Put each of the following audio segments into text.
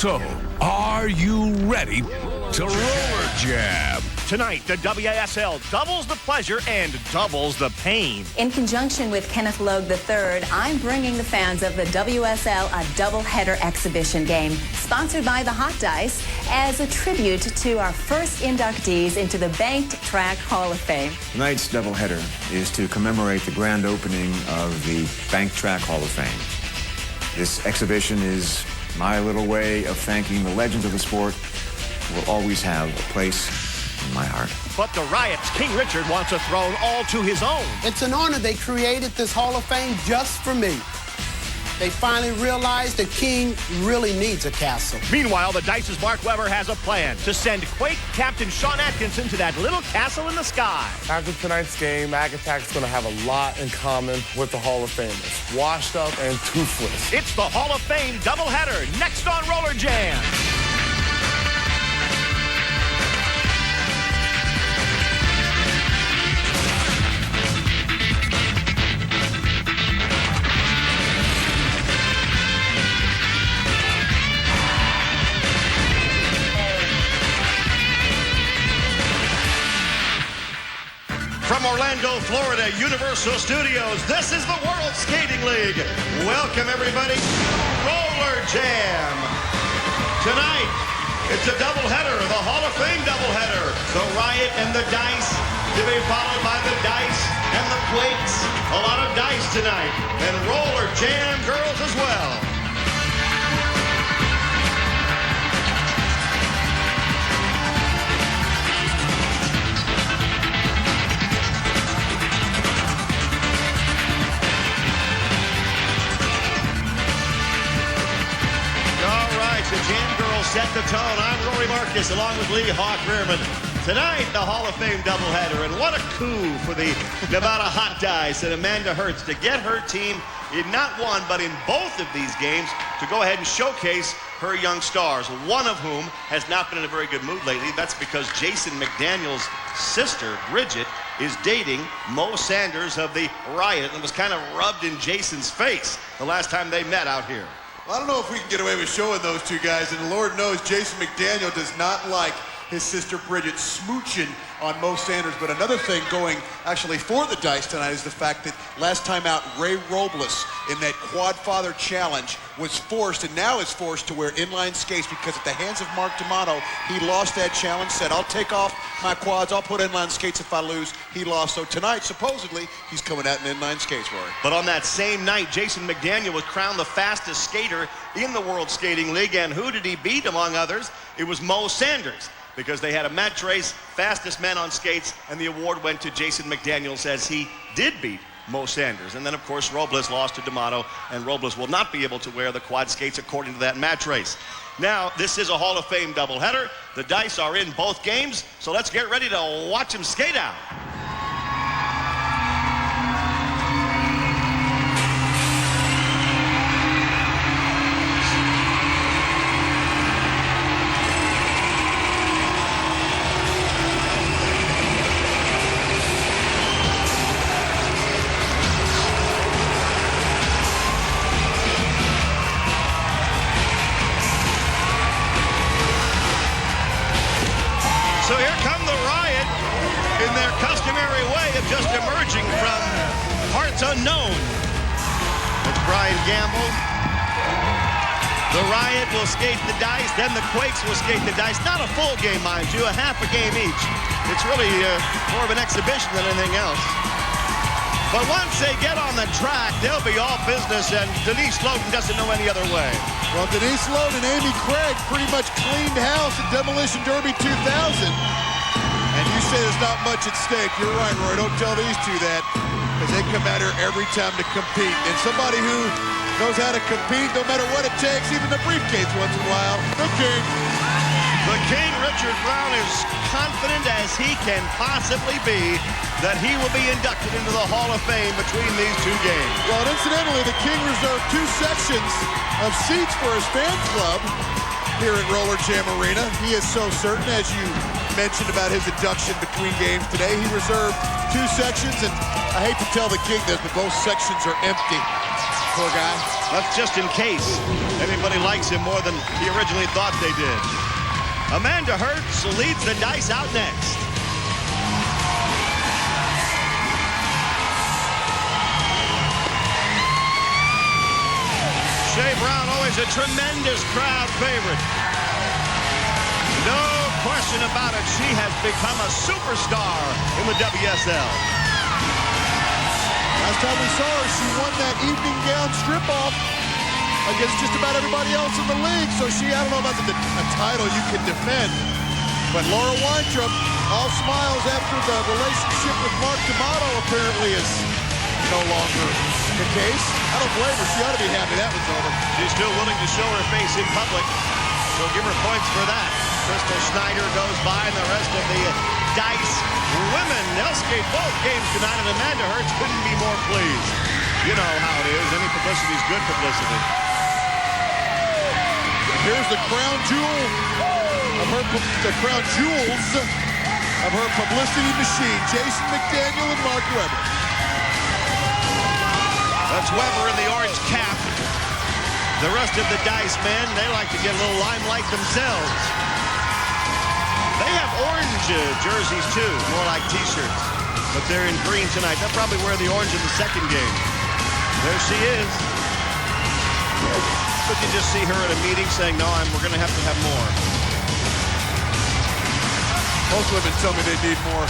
So, are you ready to roller jam? Tonight, the WASL doubles the pleasure and doubles the pain. In conjunction with Kenneth Logue III, I'm bringing the fans of the WSL a doubleheader exhibition game sponsored by the Hot Dice as a tribute to our first inductees into the Banked Track Hall of Fame. Tonight's doubleheader is to commemorate the grand opening of the Banked Track Hall of Fame. This exhibition is my little way of thanking the legends of the sport who will always have a place in my heart. But the Riot's King Richard wants a throne all to his own. It's an honor they created this Hall of Fame just for me. They finally realized the King really needs a castle. Meanwhile, the Dice's Mark Webber has a plan to send Quake captain Sean Atkinson to that little castle in the sky. After tonight's game, Mag Attack's going to have a lot in common with the Hall of Famers. Washed up and toothless. It's the Hall of Fame doubleheader next on Roller Jam. From Orlando, Florida, Universal Studios, this is the World Skating League. Welcome, everybody, to Roller Jam. Tonight, it's a doubleheader, the Hall of Fame doubleheader. The Riot and the Dice to be followed by the Dice and the Quakes. A lot of dice tonight, and Roller Jam girls as well. The Jam Girls set the tone. I'm Rory Marcus along with Lee Hawk Rearman. Tonight, the Hall of Fame doubleheader. And what a coup for the Nevada Hot Dice and Amanda Hertz to get her team in not one, but in both of these games to go ahead and showcase her young stars, one of whom has not been in a very good mood lately. That's because Jason McDaniel's sister, Bridget, is dating Mo Sanders of the Riot and was kind of rubbed in Jason's face the last time they met out here. Well, I don't know if we can get away with showing those two guys, and Lord knows Jason McDaniel does not like his sister Bridget smooching on Mo Sanders. But another thing going actually for the Dice tonight is the fact that last time out, Ray Robles in that Quad Father Challenge was forced, and now is forced to wear inline skates because at the hands of Mark D'Amato, he lost that challenge, said, I'll take off my quads, I'll put inline skates if I lose. He lost. So tonight, supposedly, he's coming out in inline skates, Rory. But on that same night, Jason McDaniel was crowned the fastest skater in the World Skating League. And who did he beat, among others? It was Mo Sanders, because they had a match race, fastest man on skates, and the award went to Jason McDaniels as he did beat Mo Sanders. And then, of course, Robles lost to D'Amato, and Robles will not be able to wear the quad skates according to that match race. Now, this is a Hall of Fame doubleheader. The Dice are in both games, so let's get ready to watch them skate out. So here come the Riot in their customary way of just emerging from parts unknown. It's Brian Gamble. The Riot will skate the Dice, then the Quakes will skate the Dice. Not a full game, mind you, a half a game each. It's really more of an exhibition than anything else. But once they get on the track, they'll be all business, and Denise Loden doesn't know any other way. Well, Denise Loden and Amy Craig pretty much cleaned house at Demolition Derby 2000. And you say there's not much at stake. You're right, Roy. Don't tell these two that, because they come out here every time to compete. And somebody who knows how to compete, no matter what it takes, even the briefcase once in a while, the King. The King, Richard Brown, is confident as he can possibly be that he will be inducted into the Hall of Fame between these two games. Well, and incidentally, the King reserved 2 sections of seats for his fan club here at Roller Jam Arena. He is so certain, as you mentioned about his induction between games today, he reserved 2 sections, and I hate to tell the King this, but both sections are empty. Poor guy. That's just in case everybody likes him more than he originally thought they did. Amanda Hertz leads the Dice out next. Shea Brown, always a tremendous crowd favorite. No question about it, she has become a superstar in the WSL. Last time we saw her, she won that evening gown strip-off against just about everybody else in the league. So I don't know if that's a title you can defend. But Laura Weintraub, all smiles after the relationship with Mark D'Amato apparently is no longer the case. I don't blame her. She ought to be happy that was over. She's still willing to show her face in public. So give her points for that. Crystal Schneider goes by, and the rest of the Dice women. They'll skate both games tonight, and Amanda Hertz couldn't be more pleased. You know how it is. Any publicity is good publicity. Here's the crown jewel of the crown jewels of her publicity machine. Jason McDaniel and Mark Webber. That's Webber in the orange cap. The rest of the Dice men, they like to get a little limelight themselves. They have orange jerseys too, more like t-shirts. But they're in green tonight. They'll probably wear the orange in the second game. There she is. But you just see her at a meeting saying, no, we're going to have more. Most women tell me they need more.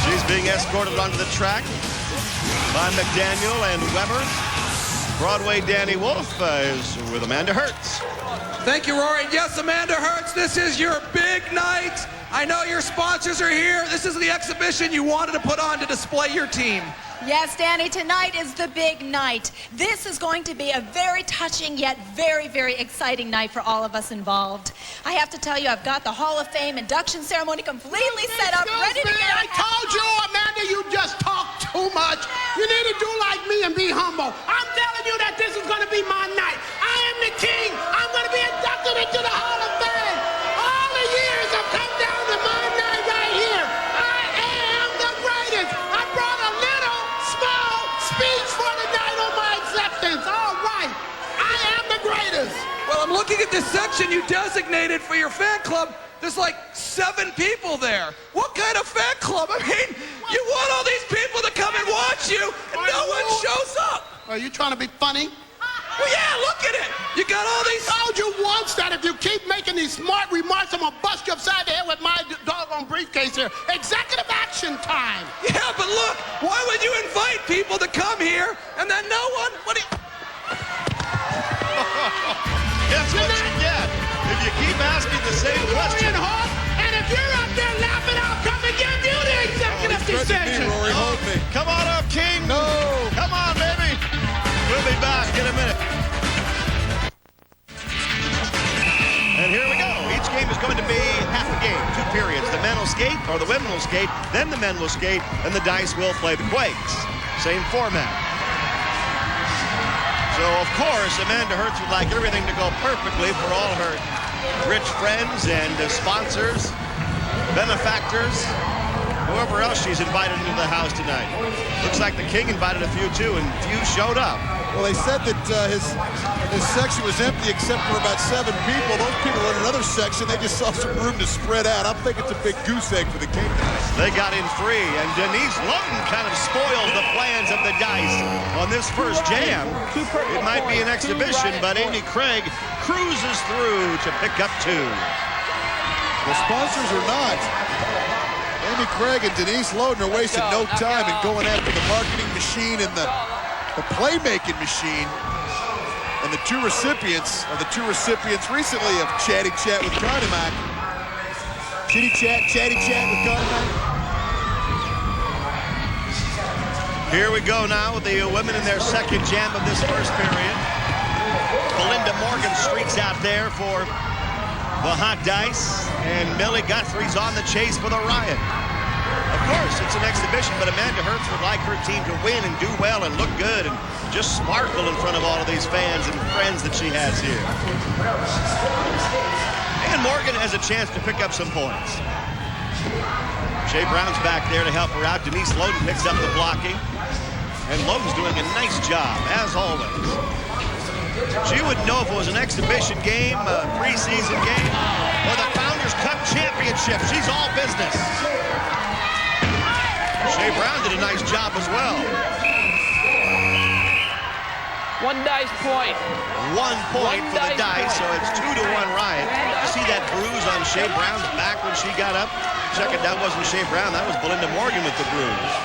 She's being escorted onto the track by McDaniel and Webber. Broadway Danny Wolf is with Amanda Hertz. Thank you, Rory. Yes, Amanda Hertz, this is your big night. I know your sponsors are here. This is the exhibition you wanted to put on to display your team. Yes, Danny, tonight is the big night. This is going to be a very touching yet very, very exciting night for all of us involved. I have to tell you, I've got the Hall of Fame induction ceremony completely set up, ready to go. I told you, Amanda, you just talk too much. You need to do like me and be humble. I'm telling you that this is going to be my night. I am the king. I'm going to be inducted into the Hall of Fame. All the years have come down to my night right here. I am the greatest. I brought a little small speech for the night on my acceptance. All right. I am the greatest. Well, I'm looking at this section you designated for your fan club. There's like 7 people there. What kind of fan club? I mean, you want all these people to come and watch you, and no one shows up. Are you trying to be funny? Well, yeah, look at it. You got all these... I told you once that if you keep making these smart remarks, I'm going to bust you upside the head with my doggone briefcase here. Executive action time. Yeah, but look, why would you invite people to come here and then no one... What do you... That's what you get if you keep asking the same question. And if you're up there laughing, I'll come and give you the executive decision. Rory, hold me. Come on up, King. No. Come on, baby. We'll be back in a minute. And here we go. Each game is going to be half a game, 2 periods. The men will skate, or the women will skate, then the men will skate, and the Dice will play the Quakes. Same format. So, of course, Amanda Hertz would like everything to go perfectly for all her rich friends and sponsors, benefactors, whoever else she's invited into the house tonight. Looks like the King invited a few, too, and few showed up. Well, they said that his section was empty except for about 7 people. Those people were in another section. They just saw some room to spread out. I think it's a big goose egg for the King. They got in free, and Denise Loden kind of spoils the plans of the Dice on this first jam. It might be an exhibition, but Amy Craig cruises through to pick up 2. The sponsors are not. Amy Craig and Denise Loden are wasting no time in going after the marketing machine and the playmaking machine. And the 2 recipients recently of Chatty Chat with Conemack. Chatty Chat with Conemack. Here we go now with the women in their second jam of this first period. Belinda Morgan streaks out there for the Hot Dice, and Millie Guthrie's on the chase for the Riot. Of course, it's an exhibition, but Amanda Hertz would like her team to win and do well and look good and just sparkle in front of all of these fans and friends that she has here. And Morgan has a chance to pick up some points. Shea Brown's back there to help her out. Denise Loden picks up the blocking. And Logan's doing a nice job, as always. She wouldn't know if it was an exhibition game, a preseason game, or the Founders Cup Championship. She's all business. Shea Brown did a nice job as well. 1 dice point. 1 point for the dice, so it's 2-1 Riot. You see that bruise on Shea Brown's back when she got up? Check it, that wasn't Shea Brown, that was Belinda Morgan with the bruise.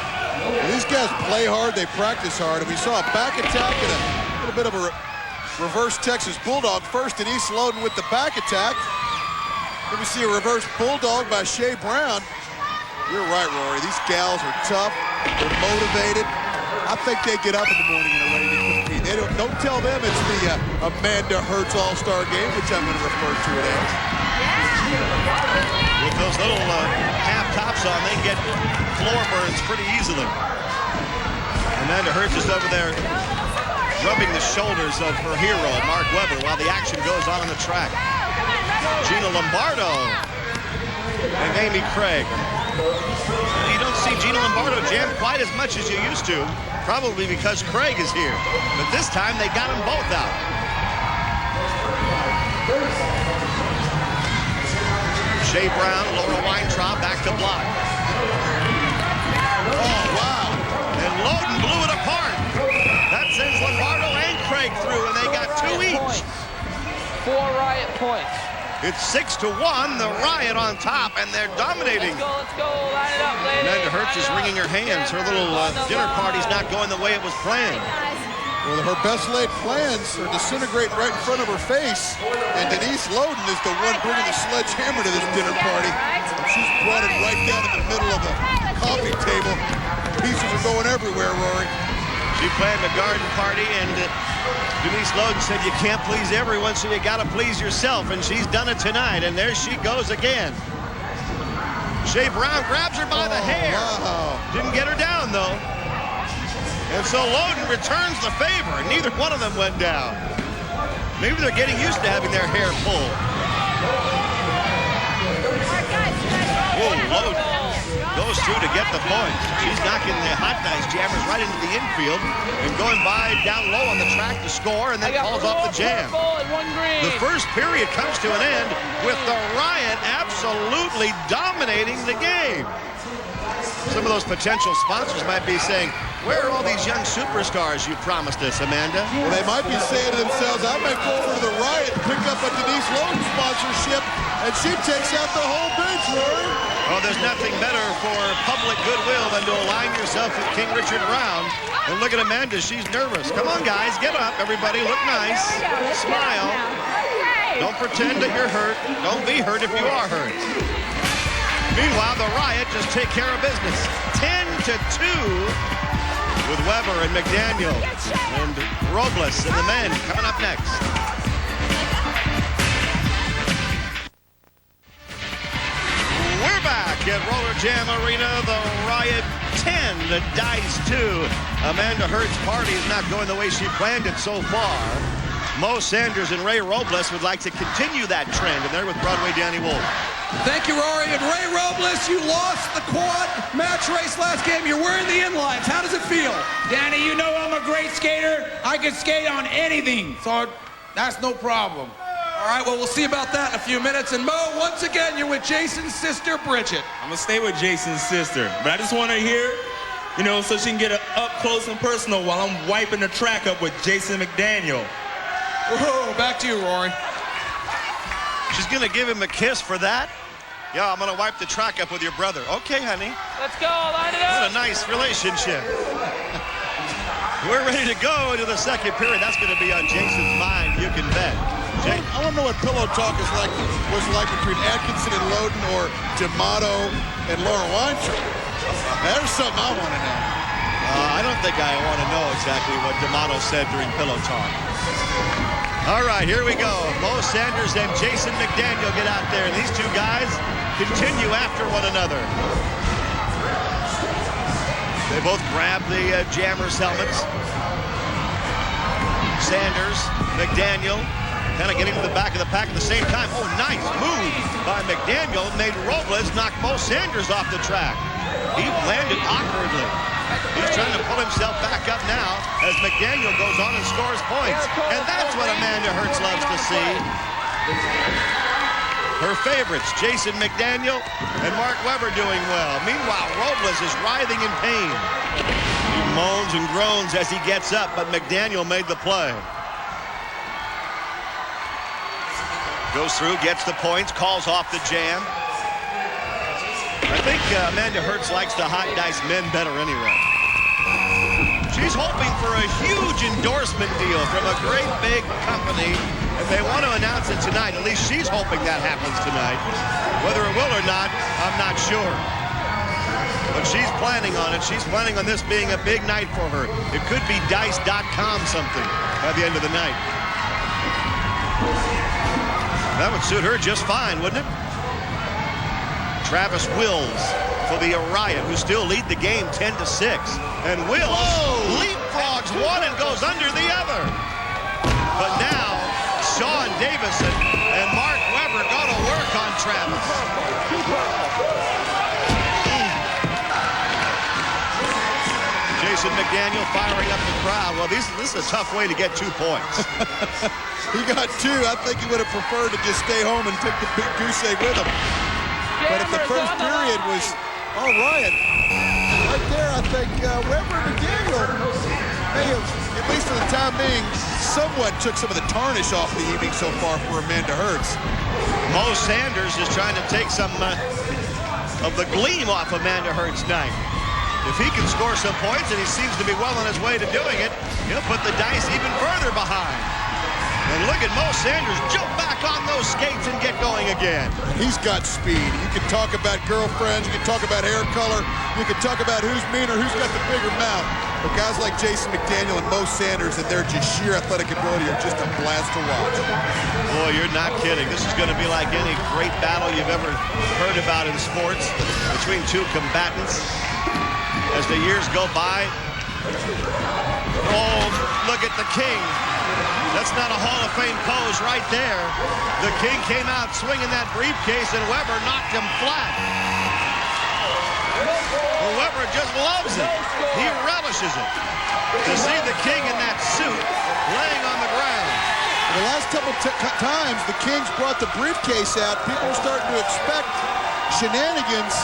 These guys play hard, they practice hard, and we saw a back attack and a little bit of a reverse Texas Bulldog. First Denise Loden with the back attack. Then we see a reverse Bulldog by Shea Brown. You're right, Rory. These gals are tough. They're motivated. I think they get up in the morning and are ready to compete. They don't tell them it's the Amanda Hertz All-Star Game, which I'm going to refer to it as. With those little half tops on, they get floor burns pretty easily. Amanda Hertz is over there rubbing the shoulders of her hero, Mark Webber, while the action goes on the track. Gina Lombardo and Amy Craig. You don't see Gina Lombardo jam quite as much as you used to, probably because Craig is here. But this time they got them both out. Shea Brown, Laura Weintraub back to block. Oh, wow. And Loden blew it apart. That sends Lombardo and Craig through, and they got 2 each. 4 Riot points. It's 6-1, the Riot on top, and they're dominating. Let's go, line it up, ladies. Amanda Hertz is wringing her hands. Her little dinner party's not going the way it was planned. Well, her best laid plans are disintegrating right in front of her face, and Denise Loden is the one bringing the sledgehammer to this dinner party. And she's brought it right down in the middle of the coffee table. Pieces are going everywhere, Rory. She planned a garden party, and Denise Loden said you can't please everyone, so you got to please yourself, and she's done it tonight, and there she goes again. Shea Brown grabs her by the hair. Wow. Didn't get her down, though. And so Loden returns the favor, and neither one of them went down. Maybe they're getting used to having their hair pulled. Whoa, Loden goes through to get the points. She's knocking the hot dice jammers right into the infield and going by down low on the track to score, and then calls off the jam. The first period comes to an end with the Riot absolutely dominating the game. Some of those potential sponsors might be saying, where are all these young superstars you promised us, Amanda? Well, they might be saying to themselves, I might go over to the Riot and pick up a Denise Loden sponsorship, and she takes out the whole bench, Rory. Oh, there's nothing better for public goodwill than to align yourself with King Richard Brown. And look at Amanda, she's nervous. Come on, guys, get up, everybody, look nice. Smile. Don't pretend that you're hurt. Don't be hurt if you are hurt. Meanwhile, the Riot just take care of business. 10-2 with Webber and McDaniel and Robles and the men coming up next. We're back at Roller Jam Arena. The Riot 10, the Dice 2. Amanda Hertz's party is not going the way she planned it so far. Mo Sanders and Ray Robles would like to continue that trend, and they're with Broadway Danny Wolf. Thank you, Rory. And Ray Robles, you lost the quad match race last game. You're wearing the inlines. How does it feel? Danny, you know I'm a great skater. I can skate on anything, so that's no problem. All right, well, we'll see about that in a few minutes. And Mo, once again, you're with Jason's sister, Bridget. I'm going to stay with Jason's sister, but I just want her here, you know, so she can get up close and personal while I'm wiping the track up with Jason McDaniel. Whoa, back to you, Rory. She's going to give him a kiss for that? Yeah, I'm going to wipe the track up with your brother. Okay, honey. Let's go, line it up. What a nice relationship. We're ready to go into the second period. That's going to be on Jason's mind, you can bet. I want to know what pillow talk was like between Atkinson and Loden or D'Amato and Laura Weintraub. There's something I want to know. I don't think I want to know exactly what D'Amato said during pillow talk. All right, here we go. Mo Sanders and Jason McDaniel get out there, and these two guys continue after one another. They both grab the Jammers helmets. Sanders, McDaniel, kind of getting to the back of the pack at the same time. Oh, nice move by McDaniel. Made Robles knock Mo Sanders off the track. He landed awkwardly. He's trying to pull himself back up now as McDaniel goes on and scores points. And that's what Amanda Hertz loves to see. Her favorites, Jason McDaniel and Mark Webber, doing well. Meanwhile, Robles is writhing in pain. He moans and groans as he gets up, but McDaniel made the play. Goes through, gets the points, calls off the jam. I think Amanda Hertz likes the hot dice men better anyway. She's hoping for a huge endorsement deal from a great big company, and they want to announce it tonight. At least she's hoping that happens tonight. Whether it will or not, I'm not sure. But she's planning on it. She's planning on this being a big night for her. It could be dice.com something by the end of the night. That would suit her just fine, wouldn't it? Travis Wills for the Riot, who still lead the game 10-6. And Wills leapfrogs one and goes under the other. But now, Sean Davison and Mark Webber go to work on Travis. Jason McDaniel firing up the crowd. Well, this is a tough way to get 2 points. He got 2. I think he would have preferred to just stay home and take the big goose egg with him. But if the first period was all Riot, right there, I think Webber and McDaniel may have, at least for the time being, somewhat took some of the tarnish off the evening so far for Amanda Hertz. Mo Sanders is trying to take some of the gleam off Amanda Hertz night. If he can score some points, and he seems to be well on his way to doing it, he'll put the dice even further behind. And look at Mo Sanders jump back on those skates and get going again. He's got speed. You can talk about girlfriends, you can talk about hair color, you can talk about who's meaner, who's got the bigger mouth. But guys like Jason McDaniel and Mo Sanders and their just sheer athletic ability are just a blast to watch. Boy, you're not kidding. This is going to be like any great battle you've ever heard about in sports between two combatants. As the years go by, oh, look at the King. That's not a Hall of Fame pose right there. The King came out swinging that briefcase, and Webber knocked him flat. Well, Webber just loves it. He relishes it. To see the King in that suit laying on the ground. The last couple times the Kings brought the briefcase out, people were starting to expect shenanigans,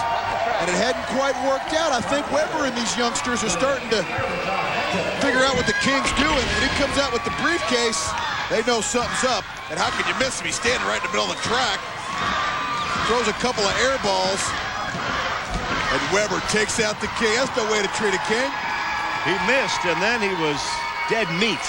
and it hadn't quite worked out. I think Webber and these youngsters are starting to figure out what the King's doing. When he comes out with the briefcase, they know something's up. And how can you miss him? He's standing right in the middle of the track. Throws a couple of air balls. And Webber takes out the King. That's no way to treat a King. He missed, and then he was dead meat.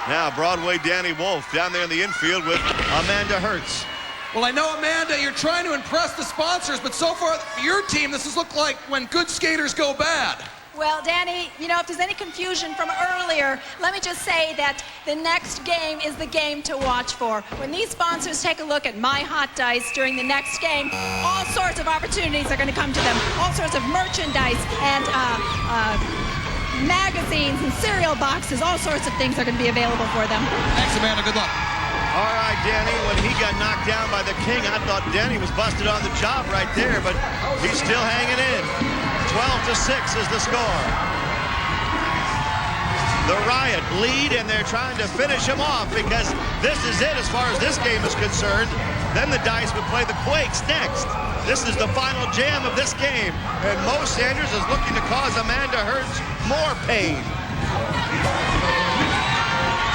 Now Broadway Danny Wolf down there in the infield with Amanda Hertz. Well, I know, Amanda, you're trying to impress the sponsors, but so far for your team, this has looked like when good skaters go bad. Well, Danny, you know, if there's any confusion from earlier, let me just say that the next game is the game to watch for. When these sponsors take a look at my hot dice during the next game, all sorts of opportunities are going to come to them. All sorts of merchandise and magazines and cereal boxes, all sorts of things are going to be available for them. Thanks, Amanda. Good luck. All right, Danny, when he got knocked down by the King, I thought Danny was busted on the job right there, but he's still hanging in. 12-6 is the score. The Riot lead, and they're trying to finish him off because this is it as far as this game is concerned. Then the Dice would play the Quakes next. This is the final jam of this game, and Mo Sanders is looking to cause Amanda Hertz more pain.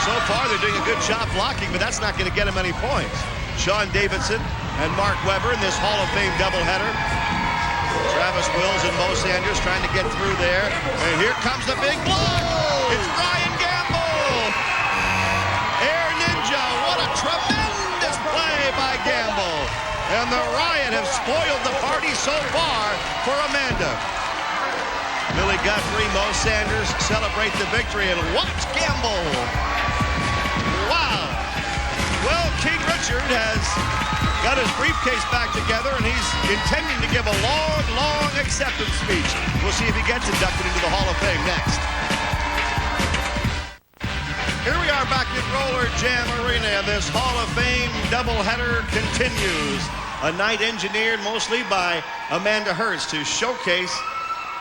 So far, they're doing a good job blocking, but that's not going to get him any points. Sean Davidson and Mark Webber in this Hall of Fame doubleheader. Travis Wills and Mo Sanders trying to get through there. And here comes the big blow. It's Ryan Gamble. Air Ninja. What a tremendous play by Gamble. And the Riot have spoiled the party so far for Amanda. Billy Guthrie, Mo Sanders celebrate the victory, and watch Gamble. Wow. Well, King Richard has got his briefcase back together, and he's intending to give a long, long acceptance speech. We'll see if he gets inducted into the Hall of Fame next. Here we are back at Roller Jam Arena, and this Hall of Fame doubleheader continues. A night engineered mostly by Amanda Hurst to showcase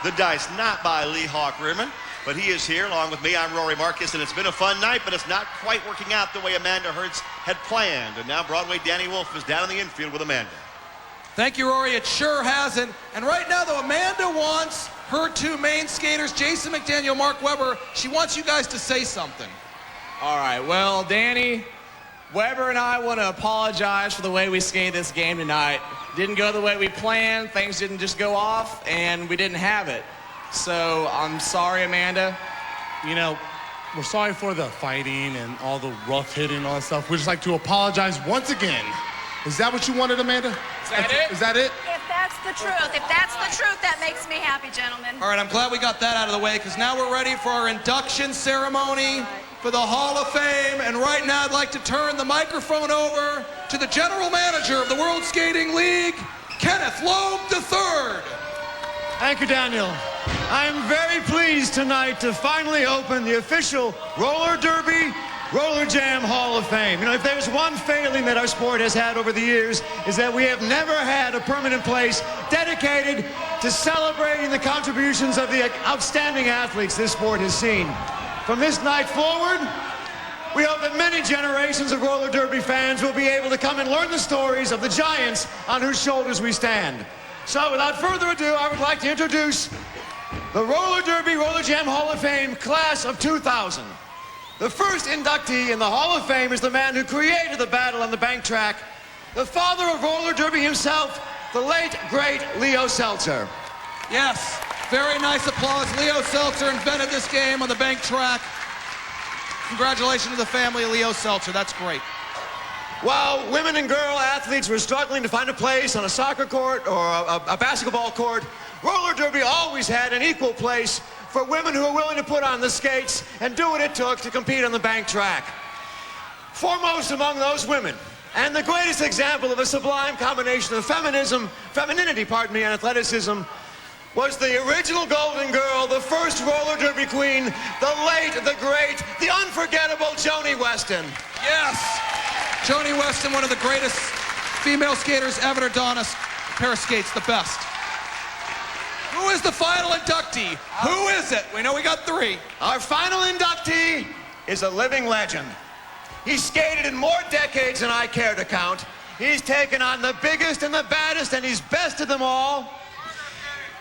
the dice, not by Lee Hawk Rearman. But he is here along with me. I'm Rory Marcus, and it's been a fun night, but it's not quite working out the way Amanda Hurst had planned. And now Broadway Danny Wolf is down in the infield with Amanda. Thank you, Rory. It sure hasn't. And right now, though, Amanda wants her two main skaters, Jason McDaniel, Mark Webber. She wants you guys to say something. All right, well, Danny, Webber and I want to apologize for the way we skated this game tonight. Didn't go the way we planned, things didn't just go off, and we didn't have it. So I'm sorry, Amanda. You know, we're sorry for the fighting and all the rough hitting and all that stuff. We'd just like to apologize once again. Is that what you wanted, Amanda? Is that it? Is that it? If that's the truth, that makes me happy, gentlemen. All right, I'm glad we got that out of the way, because now we're ready for our induction ceremony for the Hall of Fame. And right now, I'd like to turn the microphone over to the general manager of the World Skating League, Kenneth Loeb III. Thank you, Daniel. I am very pleased tonight to finally open the official Roller Derby Roller Jam Hall of Fame. You know, if there's one failing that our sport has had over the years, is that we have never had a permanent place dedicated to celebrating the contributions of the outstanding athletes this sport has seen. From this night forward, we hope that many generations of roller derby fans will be able to come and learn the stories of the giants on whose shoulders we stand. So without further ado, I would like to introduce the Roller Derby Roller Jam Hall of Fame class of 2000. The first inductee in the Hall of Fame is the man who created the battle on the bank track, the father of roller derby himself, the late, great Leo Seltzer. Yes, very nice applause. Leo Seltzer invented this game on the bank track. Congratulations to the family of Leo Seltzer. That's great. While women and girl athletes were struggling to find a place on a soccer court or a basketball court, roller derby always had an equal place for women who are willing to put on the skates and do what it took to compete on the bank track. Foremost among those women, and the greatest example of a sublime combination of femininity, and athleticism, was the original Golden Girl, the first roller derby queen, the late, the great, the unforgettable Joni Weston. Yes, Joni Weston, one of the greatest female skaters ever to don a pair of skates, the best. Who is the final inductee? Who is it? We know we got three. Our final inductee is a living legend. He's skated in more decades than I care to count. He's taken on the biggest and the baddest, and he's bested them all.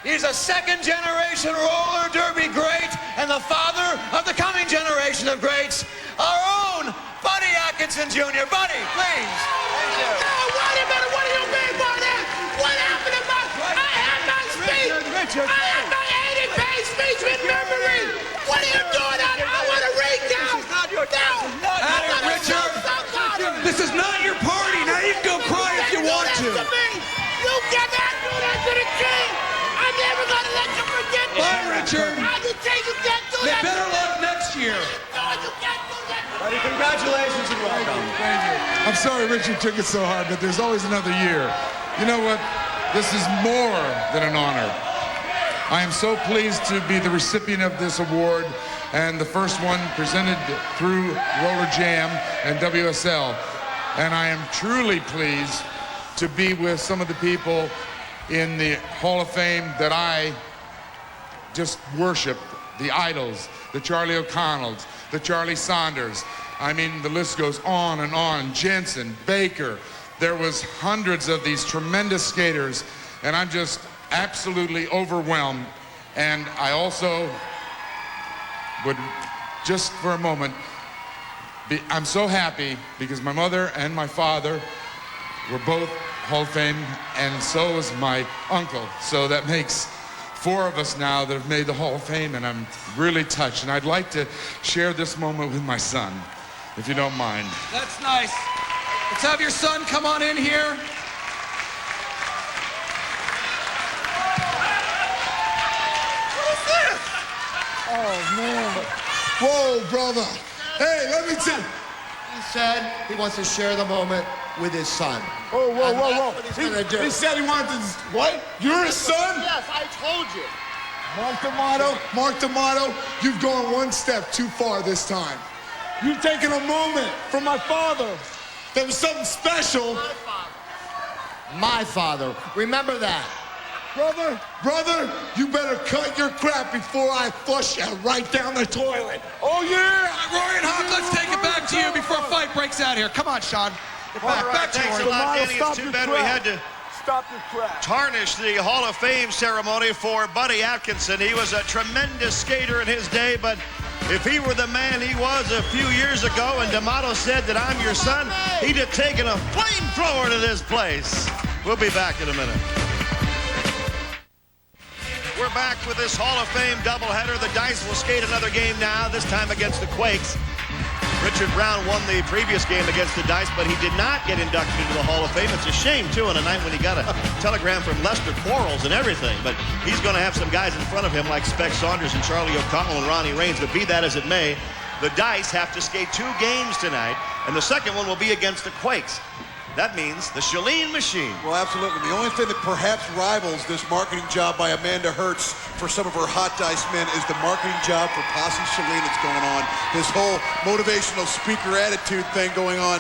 He's a second-generation roller derby great and the father of the coming generation of greats, our own Buddy Atkinson Jr. Buddy, please. Thank you. No, wait a minute. What do you mean by that? What happened to my... I had my speech. Richard. I had my 80-page speech in memory. What are you doing? I want to recount. This is not your time. Richard, this is not your party. Now you can go cry if you want to. You cannot do that to the king. I'm never going to let you forget me. Bye, Richard. You can't do that. Better luck next year. No, you can't do that. Buddy, congratulations and welcome. Thank you. I'm sorry Richard took it so hard, but there's always another year. You know what? This is more than an honor. I am so pleased to be the recipient of this award, and the first one presented through Roller Jam and WSL. And I am truly pleased to be with some of the people in the Hall of Fame that I just worship, the idols, the Charlie O'Connells, the Charlie Saunders. I mean, the list goes on and on. Jensen, Baker. There was hundreds of these tremendous skaters, and I'm just absolutely overwhelmed. And I also would, just for a moment, I'm so happy because my mother and my father were both Hall of Fame, and so was my uncle. So that makes 4 of us now that have made the Hall of Fame, and I'm really touched. And I'd like to share this moment with my son, if you don't mind. That's nice. Let's have your son come on in here. What is this? Oh, man. Whoa, brother. Hey, let me tell you. He said he wants to share the moment with his son. Oh, whoa, And whoa, that's whoa. what he's gonna do. He said he wanted to... What? You're his son? Yes, I told you. Mark D'Amato, you've gone one step too far this time. You've taken a moment from my father. There was something special. my father. Remember that. Brother, you better cut your crap before I flush you right down the toilet. Oh, yeah! Rory and Hawk, let's take it back to you before a fight breaks out here. Come on, Sean. Get back, All right, back to thanks Rory. a lot, Danny. It's too bad we had to Stop your crap. tarnish the Hall of Fame ceremony for Buddy Atkinson. He was a tremendous skater in his day, but if he were the man he was a few years ago and D'Amato said that I'm your son, he'd have taken a flamethrower to this place. We'll be back in a minute. We're back with this Hall of Fame doubleheader. The Dice will skate another game now, this time against the Quakes. Richard Brown won the previous game against the Dice, but he did not get inducted into the Hall of Fame. It's a shame, too, on a night when he got a telegram from Lester Quarles and everything. But he's going to have some guys in front of him like Spec Saunders and Charlie O'Connell and Ronnie Raines. But be that as it may, the Dice have to skate 2 games tonight, and the second one will be against the Quakes. That means the Chalene Machine. Well, absolutely. The only thing that perhaps rivals this marketing job by Amanda Hertz for some of her hot dice men is the marketing job for Posse Chalene that's going on. This whole motivational speaker attitude thing going on.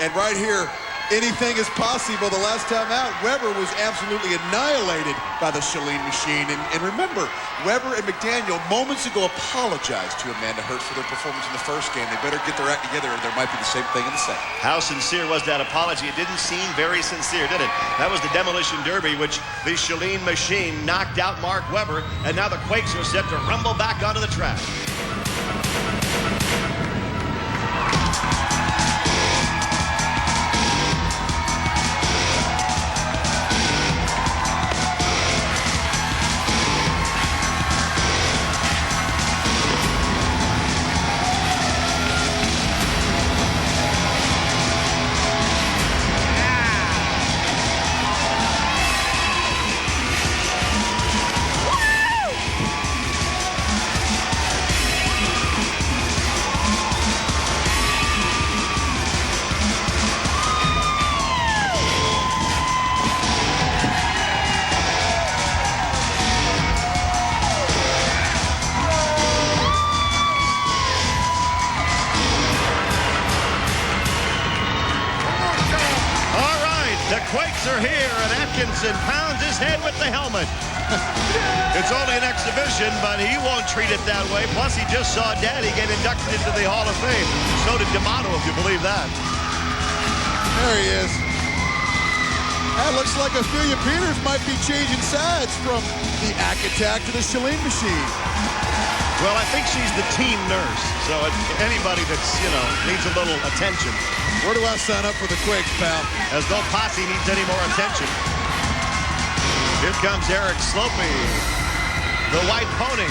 And right here, anything is possible. The last time out, Weber was absolutely annihilated by the Chalene Machine. And remember, Weber and McDaniel moments ago apologized to Amanda Hertz for their performance in the first game. They better get their act together or there might be the same thing in the second. How sincere was that apology? It didn't seem very sincere, did it? That was the Demolition Derby, which the Chalene Machine knocked out Mark Weber, and now the Quakes are set to rumble back onto the track. Quakes are here, and Atkinson pounds his head with the helmet. It's only an exhibition, but he won't treat it that way. Plus, he just saw Daddy get inducted into the Hall of Fame. So did D'Amato, if you believe that. There he is. That looks like Ophelia Peters might be changing sides from the Ack Attack to the Chalene Machine. Well, I think she's the team nurse, so anybody that's, needs a little attention. Where do I sign up for the Quakes, pal? As though Posse needs any more attention. Here comes Eric Slopey, the white pony.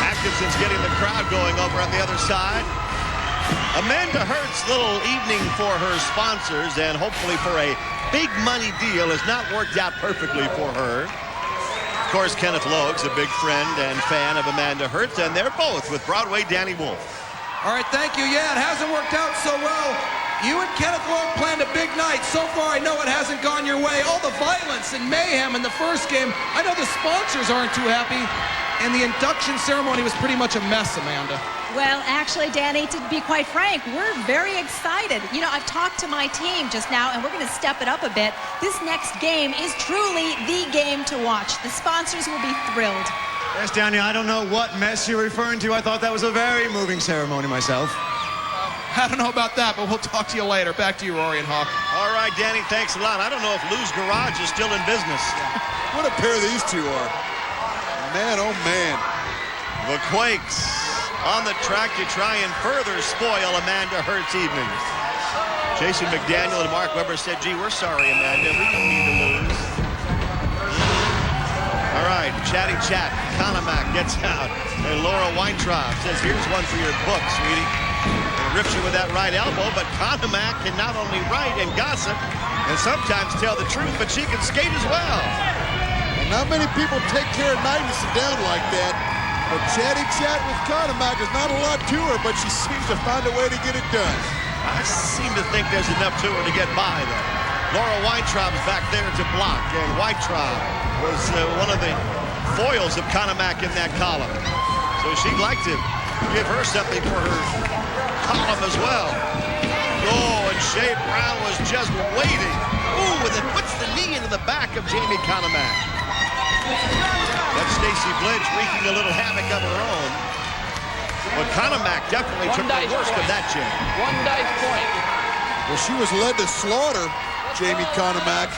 Atkinson's getting the crowd going over on the other side. Amanda Hertz, little evening for her sponsors, and hopefully for a big money deal, has not worked out perfectly for her. Of course, Kenneth Logue's a big friend and fan of Amanda Hertz, and they're both with Broadway Danny Wolf. All right, thank you. Yeah, it hasn't worked out so well. You and Kenneth Logue planned a big night. So far, I know it hasn't gone your way. All the violence and mayhem in the first game. I know the sponsors aren't too happy. And the induction ceremony was pretty much a mess, Amanda. Well, actually, Danny, to be quite frank, we're very excited. I've talked to my team just now, and we're going to step it up a bit. This next game is truly the game to watch. The sponsors will be thrilled. Yes, Danny, I don't know what mess you're referring to. I thought that was a very moving ceremony myself. I don't know about that, but we'll talk to you later. Back to you, Rory and Hawk. All right, Danny, thanks a lot. I don't know if Lou's Garage is still in business. What a pair these two are. Man, oh man. The Quakes on the track to try and further spoil Amanda Hertz evenings. Jason McDaniel and Mark Weber said, gee, we're sorry, Amanda. We didn't mean to lose. All right, Chatty Chat. Conomac gets out. And Laura Weintraub says, here's one for your book, sweetie. And rips you with that right elbow, but Conomac can not only write and gossip and sometimes tell the truth, but she can skate as well. And not many people take care of Magnuson down like that. But Chatty Chat with Conomac is not a lot to her, but she seems to find a way to get it done. I seem to think there's enough to her to get by, though. Laura Weintraub is back there to block, and Weintraub was one of the foils of Conomac in that column. So she'd like to give her something for her column as well. Oh, and Shea Brown was just waiting. Ooh, and then puts the knee into the back of Jamie Economac. That's Stacy Blinch wreaking a little havoc of her own. But Economac definitely took the worst of that jam. 1 dice point. Well, she was led to slaughter, Jamie Economac.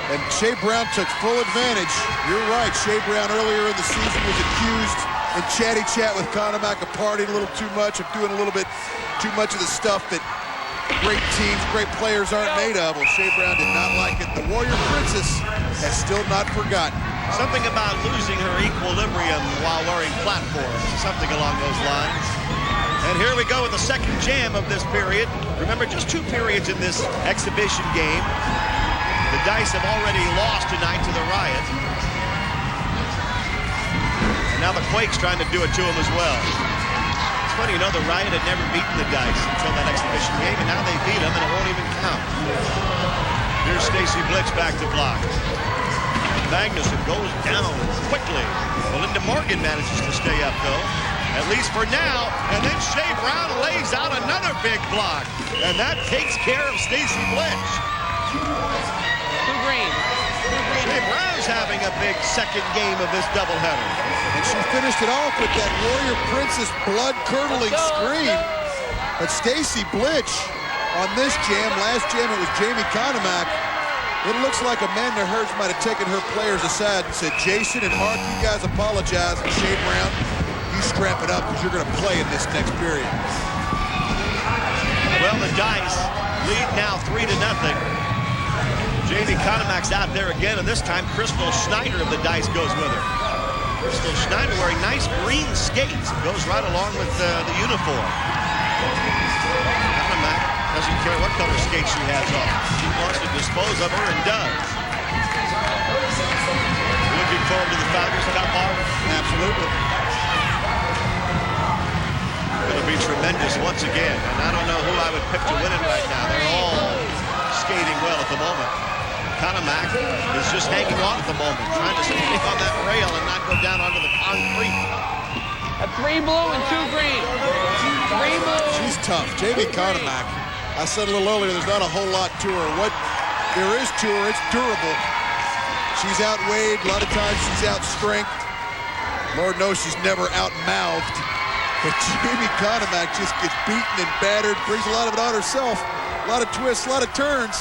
And Shea Brown took full advantage. You're right, Shea Brown earlier in the season was accused in chatty chat with Economac of partying a little too much, of doing a little bit too much of the stuff that great teams, great players aren't made of. Well, Shea Brown did not like it. The Warrior Princess has still not forgotten. Something about losing her equilibrium while wearing platforms, something along those lines. And here we go with the second jam of this period. Remember, just 2 periods in this exhibition game. The Dice have already lost tonight to the Riot. And now the Quakes trying to do it to them as well. It's funny, you know, the Riot had never beaten the Dice until that exhibition game, and now they beat them, and it won't even count. Here's Stacy Blinch back to block. Magnuson goes down quickly. Belinda Morgan manages to stay up, though, at least for now. And then Shea Brown lays out another big block, and that takes care of Stacy Blinch. Shea Brown's having a big second game of this doubleheader. And she finished it off with that Warrior Princess blood-curdling scream. But Stacy Blinch on this jam, last jam it was Jamie Economac. It looks like Amanda Hertz might have taken her players aside and said, Jason and Mark, you guys apologize. And Shea Brown, you strap it up because you're going to play in this next period. Well, the Dice lead now 3-0. Jamie Economac's out there again, and this time Crystal Schneider of the Dice goes with her. Crystal Schneider wearing nice green skates. Goes right along with the uniform. Economac doesn't care what color skates she has on. She wants to dispose of her and does. Looking forward to the Founders Cup, Mark? Absolutely. It'll be tremendous once again, and I don't know who I would pick to win it right now. They're all skating well at the moment. Economac is just hanging on at the moment, trying to stay on that rail and not go down onto the concrete. A 3 blue and 2 green. 3 blue. She's tough. Jamie Economac, I said a little earlier, there's not a whole lot to her. What there is to her, it's durable. She's outweighed. A lot of times she's outstrength. Lord knows she's never outmouthed. But Jamie Economac just gets beaten and battered, brings a lot of it on herself. A lot of twists, a lot of turns.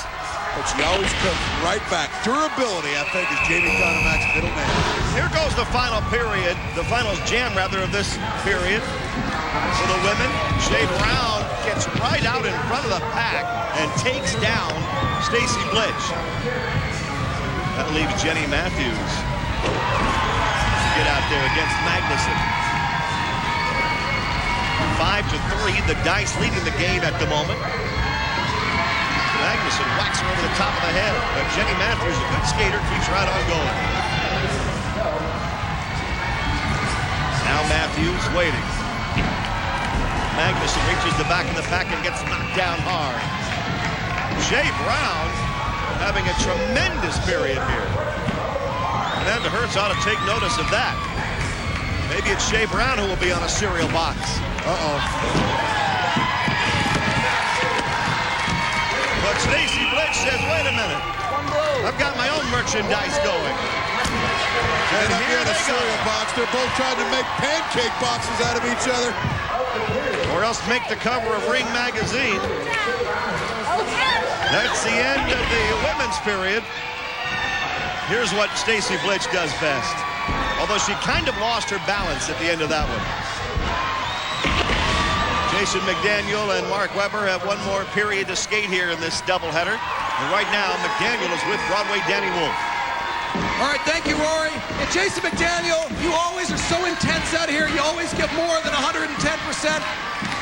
But she always comes right back. Durability, I think, is Jamie Economac's middle name. Here goes the final period, the final jam, rather, of this period. For the women, Shea Brown gets right out in front of the pack and takes down Stacy Blinch. That leaves Jenny Matthews to get out there against Magnuson. 5-3, the Dice leading the game at the moment. Magnuson whacks her over the top of the head, but Jenny Matthews, a good skater, keeps right on going. Now Matthews waiting. Magnuson reaches the back of the pack and gets knocked down hard. Shea Brown having a tremendous period here. Amanda Hertz ought to take notice of that. Maybe it's Shea Brown who will be on a cereal box. Uh-oh. But Stacy Blinch says, wait a minute. I've got my own merchandise going. And here in a cereal box, they're both trying to make pancake boxes out of each other. Or else make the cover of Ring magazine. That's the end of the women's period. Here's what Stacy Blinch does best. Although she kind of lost her balance at the end of that one. Jason McDaniel and Mark Weber have one more period to skate here in this doubleheader. And right now, McDaniel is with Broadway Danny Wolf. All right, thank you, Rory. And Jason McDaniel, you always are so intense out here. You always give more than 110%.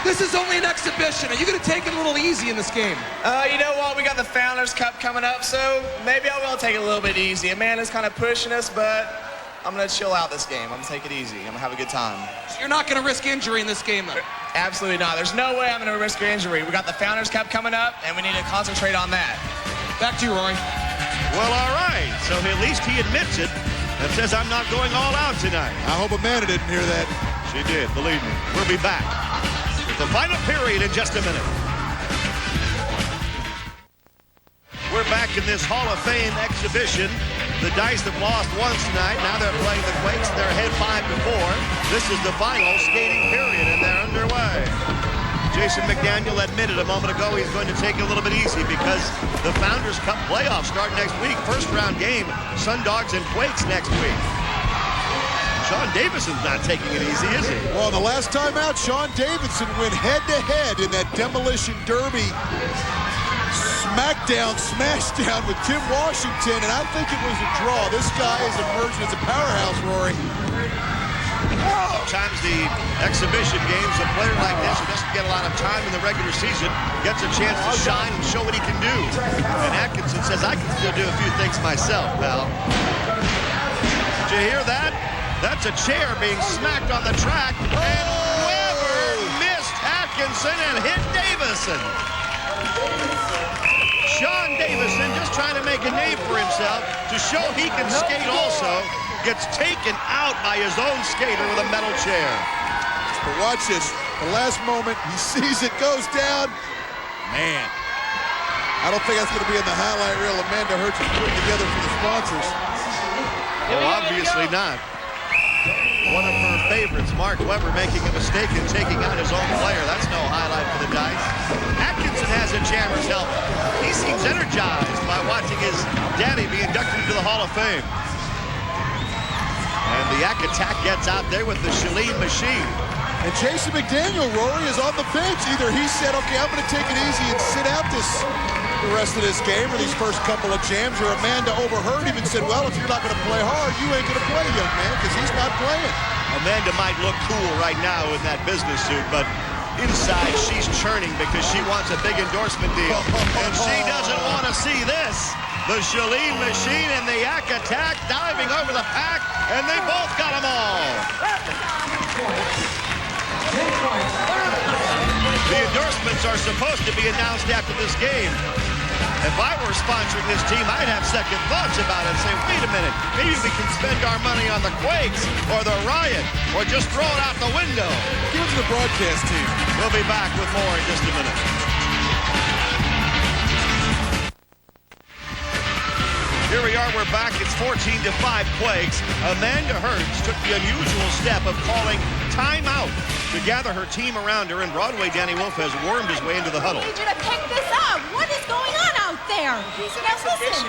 This is only an exhibition. Are you going to take it a little easy in this game? You know what? We got the Founders Cup coming up, so maybe I will take it a little bit easy. Amanda's kind of pushing us, but I'm going to chill out this game. I'm going to take it easy. I'm going to have a good time. So you're not going to risk injury in this game, though? Absolutely not. There's no way I'm going to risk injury. We got the Founders Cup coming up, and we need to concentrate on that. Back to you, Rory. Well, all right. So at least he admits it and says, I'm not going all out tonight. I hope Amanda didn't hear that. She did, believe me. We'll be back with the final period in just a minute. in this Hall of Fame exhibition. The Dice have lost once tonight. Now they're playing the Quakes. They're ahead 5-4. This is the final skating period, and they're underway. Jason McDaniel admitted a moment ago he's going to take it a little bit easy because the Founders Cup playoffs start next week. First round game, Sundogs and Quakes next week. Sean Davidson's not taking it easy, is he? Well, the last time out, Sean Davidson went head-to-head in that Demolition Derby smashdown with Tim Washington, and I think it was a draw. This guy is emerging as a powerhouse, Rory. Sometimes the exhibition games, a player like this who doesn't get a lot of time in the regular season gets a chance to shine and show what he can do. And Atkinson says, I can still do a few things myself, pal. Did you hear that? That's a chair being smacked on the track, and Weber missed Atkinson and hit Davison. Sean Davison, just trying to make a name for himself to show he can skate also, gets taken out by his own skater with a metal chair. But watch this. The last moment, he sees it, goes down. Man, I don't think that's going to be in the highlight reel Amanda Hertz is putting together for the sponsors. Oh, obviously not. One of her favorites, Mark Weber, making a mistake and taking out his own player. That's no highlight for the Dice. Atkinson has a jammer's helmet. He seems energized by watching his daddy be inducted into the Hall of Fame. And the Yak Attack gets out there with the Shalene machine. And Jason McDaniel, Rory, is on the bench. Either he said, okay, I'm going to take it easy and sit out the rest of this game or these first couple of jams, or Amanda overheard him and said, well, if you're not going to play hard, you ain't going to play, young man, because he's not playing. Amanda might look cool right now in that business suit, but inside she's churning because she wants a big endorsement deal. And she doesn't want to see this. The Shalene machine and the Yak Attack diving over the pack, and they both got them all. The endorsements are supposed to be announced after this game. If I were sponsoring this team, I'd have second thoughts about it. Say, wait a minute, maybe we can spend our money on the Quakes or the Riot or just throw it out the window. Give it to the broadcast team. We'll be back with more in just a minute. Here we are, we're back. It's 14-5 Quakes. Amanda Hertz took the unusual step of calling timeout to gather her team around her, and Broadway Danny Wolf has wormed his way into the huddle. I need you to pick this up. What is going on out there? Now listen.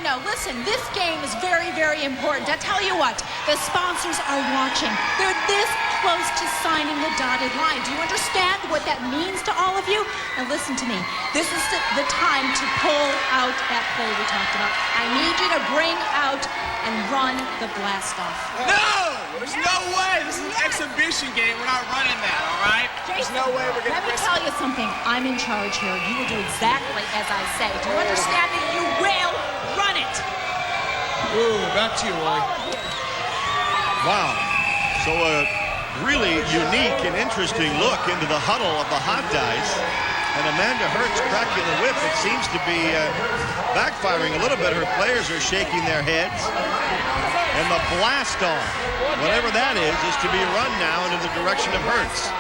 No. Listen, this game is very, very important. I tell you what, the sponsors are watching. They're this close to signing the dotted line. Do you understand what that means to all of you? Now listen to me. This is the time to pull out that play we talked about. I need you to bring out and run the blast off. No! There's no way. This is an exhibition game. We're not running that, all right? There's no way we're going to Let me tell you something. I'm in charge here. You will do exactly as I say. Do you understand that you will run it? Ooh, back to you, Roy. Wow. So a really unique and interesting look into the huddle of the Hot Dice. And Amanda Hertz cracking the whip. It seems to be backfiring a little bit. Her players are shaking their heads. And the blast off, whatever that is to be run now into the direction of Hertz.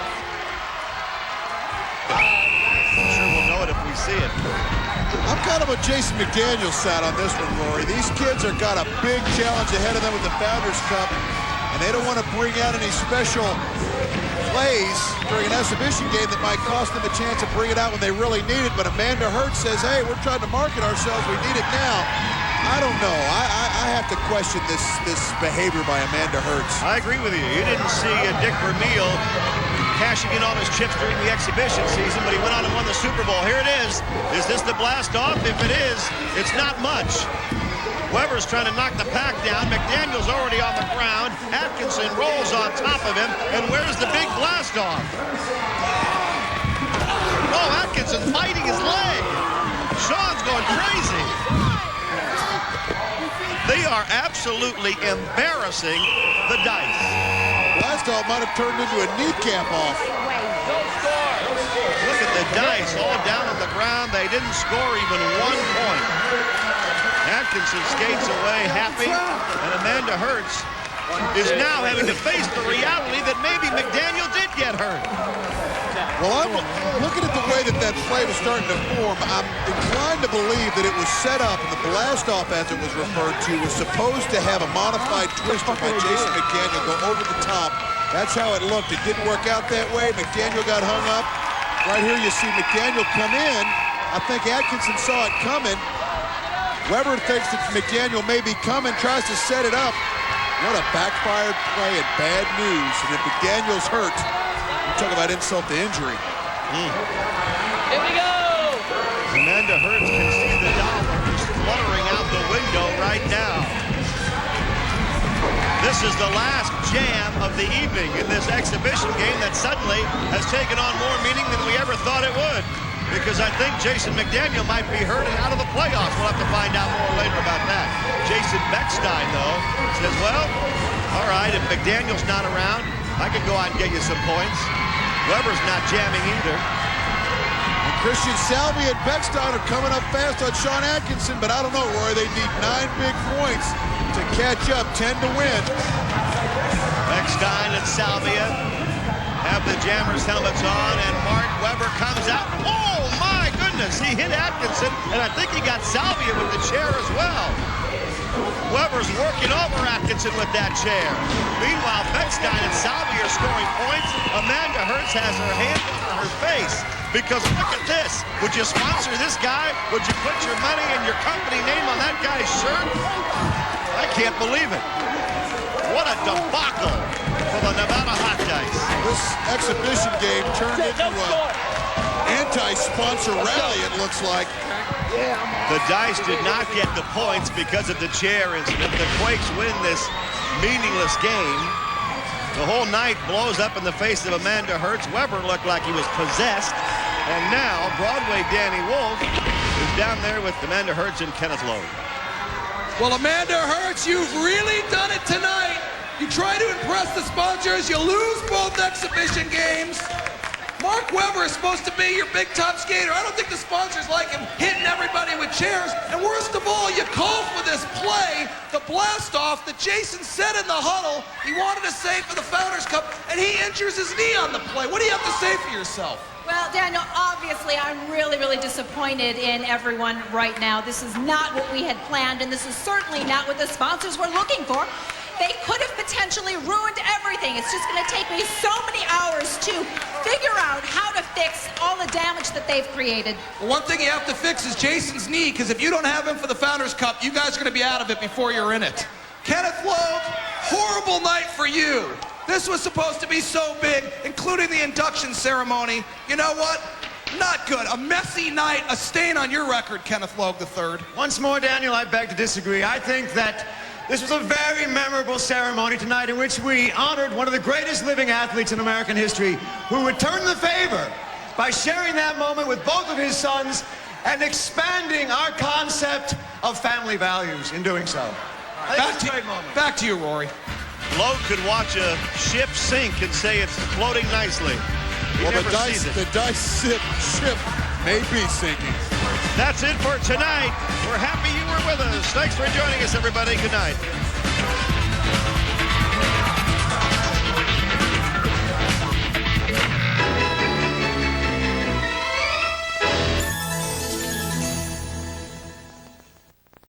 I'm sure we'll know it if we see it. I'm kind of a Jason McDaniel side on this one, Rory. These kids are got a big challenge ahead of them with the Founders Cup, and they don't want to bring out any special plays during an exhibition game that might cost them a chance to bring it out when they really need it. But Amanda Hertz says, hey, we're trying to market ourselves. We need it now. I don't know. I have to question this behavior by Amanda Hertz. I agree with you. You didn't see Dick Vermeil cashing in all his chips during the exhibition season, but he went on and won the Super Bowl. Here it is. Is this the blast off? If it is, it's not much. Weber's trying to knock the pack down. McDaniel's already on the ground. Atkinson rolls on top of him. And where's the big blast off? Oh, Atkinson fighting his leg. Sean's going crazy. They are absolutely embarrassing the Dice. Blast off might have turned into a kneecap off. Look at the Dice all down on the ground. They didn't score even 1 point. Atkinson skates away happy, and Amanda Hertz is now having to face the reality that maybe McDaniel did get hurt. Well, I'm looking at the way that play was starting to form. I'm inclined to believe that it was set up, and the blast-off, as it was referred to, was supposed to have a modified twister by Jason McDaniel go over the top. That's how it looked. It didn't work out that way. McDaniel got hung up. Right here you see McDaniel come in. I think Atkinson saw it coming. Weber thinks that McDaniel may be coming, tries to set it up. What a backfired play and bad news. And if McDaniel's hurt, you talk about insult to injury. Here we go! Amanda Hertz can see the dollars fluttering out the window right now. This is the last jam of the evening in this exhibition game that suddenly has taken on more meaning than we ever thought it would. Because I think Jason McDaniel might be hurt and out of the playoffs. We'll have to find out more later about that. Jason Beckstein, though, says, well, all right, if McDaniel's not around, I could go out and get you some points. Weber's not jamming either. And Christian Salvi and Beckstein are coming up fast on Sean Atkinson, but I don't know, Roy. They need 9 big points to catch up, 10 to win. Beckstein and Salvia have the Jammers helmets on, and Mark Weber comes out. Oh, my goodness, he hit Atkinson, and I think he got Salvia with the chair as well. Weber's working over Atkinson with that chair. Meanwhile, Beckstein and Salvia are scoring points. Amanda Hertz has her hand over her face, because look at this. Would you sponsor this guy? Would you put your money and your company name on that guy's shirt? I can't believe it. What a debacle for the Nevada Hot Dice. This exhibition game turned into an anti-sponsor rally, it looks like. The Dice did not get the points because of the chair incident. The Quakes win this meaningless game. The whole night blows up in the face of Amanda Hertz. Weber looked like he was possessed. And now Broadway Danny Wolf is down there with Amanda Hertz and Kenneth Lowe. Well, Amanda Hertz, you've really done it tonight. You try to impress the sponsors, you lose both exhibition games. Mark Weber is supposed to be your big top skater. I don't think the sponsors like him hitting everybody with chairs. And worst of all, you call for this play, the blast off that Jason said in the huddle he wanted to save for the Founders Cup, and he injures his knee on the play. What do you have to say for yourself? Well, Daniel, obviously, I'm really disappointed in everyone right now. This is not what we had planned, and this is certainly not what the sponsors were looking for. They could have potentially ruined everything. It's just going to take me so many hours to figure out how to fix all the damage that they've created. Well, one thing you have to fix is Jason's knee, because if you don't have him for the Founders Cup, you guys are going to be out of it before you're in it. Kenneth Lowe, horrible night for you. This was supposed to be so big, including the induction ceremony. You know what? Not good. A messy night, a stain on your record, Kenneth Logue III. Once more, Daniel, I beg to disagree. I think that this was a very memorable ceremony tonight in which we honored one of the greatest living athletes in American history, who returned the favor by sharing that moment with both of his sons and expanding our concept of family values in doing so. Back to you, Rory. Lowe could watch a ship sink and say it's floating nicely. Well, the Dice ship may be sinking. That's it for tonight. We're happy you were with us. Thanks for joining us, everybody. Good night.